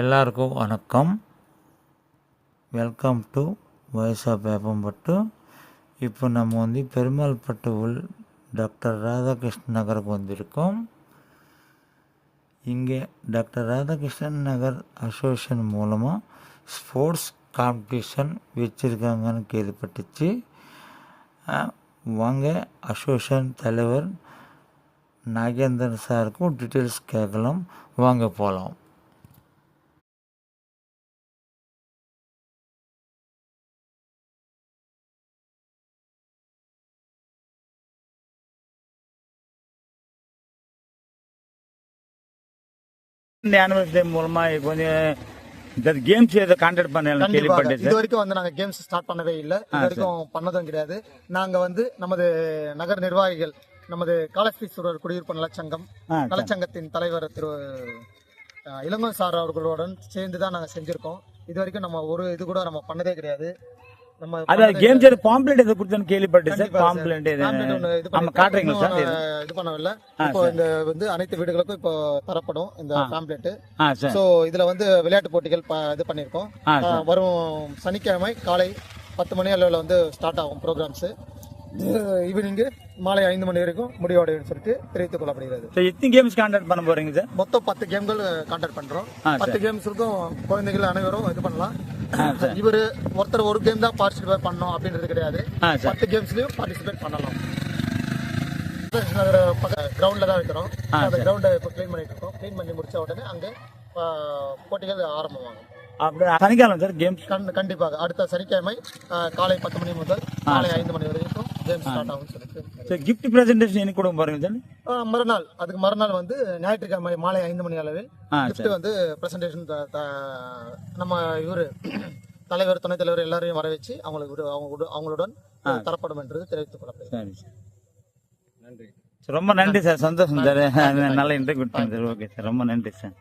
எல்லாருக்கும் வணக்கம். Welcome to voice of Veppampattu. இப்போ நம்ம பெருமாள்பட்டு உள் டாக்டர் ராதாகிருஷ்ணன் நகருக்கு வந்திருக்கோம். இங்கே டாக்டர் ராதாகிருஷ்ணன் நகர் அசோசியேஷன் மூலமாக ஸ்போர்ட்ஸ் காம்படிஷன் வச்சுருக்காங்கன்னு கேள்விப்பட்டுச்சு. வாங்க அசோசியேஷன் தலைவர் நாகேந்திரன் சாருக்கும் டீட்டெயில்ஸ் கேட்கலாம். வாங்க போகலாம். இந்த ஆனிவர்சரி டே மூலமா கொஞ்சம் இந்த கேம்ஸ் ஏதோ கான்டாக்ட் பண்ணலாம் கேள்விப்பட்டேன். இது வரைக்கும் நாங்க கேம்ஸ் ஸ்டார்ட் பண்ணதே இல்லை, இது வரைக்கும் பண்ணதும் கிடையாது. நாங்க நமது நகர் நிர்வாகிகள், நமது காலஸ்ரீஸ்வரர் குடியிருப்பு நலச்சங்கம் நலச்சங்கத்தின் தலைவர் திரு இளங்கோ சார் அவர்களுடன் சேர்ந்து தான் நாங்க செஞ்சிருக்கோம். இது வரைக்கும் நம்ம ஒரு இது கூட நம்ம பண்ணதே கிடையாது. அதாவது கேம்ஸ் ஏதோ பாம்ப்ளெட் ஏதோ கொடுத்தேன்னு கேள்விப்பட்டேன் சார். பாம்ப்ளெட் நம்ம காட்டுறீங்களா சார்? இது பண்ணவில்லை. இப்போ இந்த அனைத்து வீடுகளுக்கும் இப்போ தரப்படும் இந்த பாம்ப்ளெட். சோ இதுல விளையாட்டு போட்டிகள் இது பண்ணிருக்கோம். வரும் சனிக்கிழமை காலை 10 மணி அளவில் ஸ்டார்ட் ஆகும் ப்ரோக்ராம்ஸ். ஈவினிங் மாலை 5 மணி வரைக்கும் முடிவடையும் சொல்லிட்டு தெரிவித்துக் கொள்ளப்படுகிறது. எத்தனை கேம்ஸ் கான்டாக்ட் பண்ண போறீங்க சார்? மொத்தம் 10 கேம்கள் கான்டாக்ட் பண்றோம். 10 கேம்ஸுக்கும் குழந்தைகள் அனைவரும் இது பண்ணலாம். இவரு ஒருத்தர் ஒரு கேம் தான் பார்ட்டிசிபேட் பண்ணணும் அப்படின்றது கிடையாது. 10 கேம்ஸ்லயும் பார்ட்டிசிபேட் பண்ணலாம். கிரவுண்ட்ல தான் வைக்கிறோம். அந்த கிரவுண்டை இப்போ கிளீன் பண்ணிட்டு இருக்கோம். கிளீன் பண்ணி முடிச்ச உடனே அங்கே போட்டிகள் ஆரம்பமாகும். சனிக்கிழமை சார் கேம் கண்டிப்பாக அடுத்த சனிக்கிழமை காலை 10 மணி முதல் மாலை 5 மணி வரைக்கும் கேம்ஸ் ஸ்டார்ட் ஆகும் சொல்லிட்டு. கிஃப்ட் பிரசன்டேஷன் எனக்கு கூட பாருங்க சார். மறுநாள் அதுக்கு மறுநாள் ஞாயிற்றுக்கிழமை மாலை 5 மணி அளவில் கிஃப்ட் பிரசன்டேஷன் நம்ம இவரு தலைவர் துணைத் தலைவர் எல்லாரையும் வர வச்சு அவங்களுடன் தரப்படும் என்று தெரிவித்துக் கொள்ளப்படுகிறது. நன்றி, ரொம்ப நன்றி சார். சந்தோஷம் சார். நல்ல இன்டர்வியூ கொடுத்தேன் சார். ஓகே சார், ரொம்ப நன்றி சார்.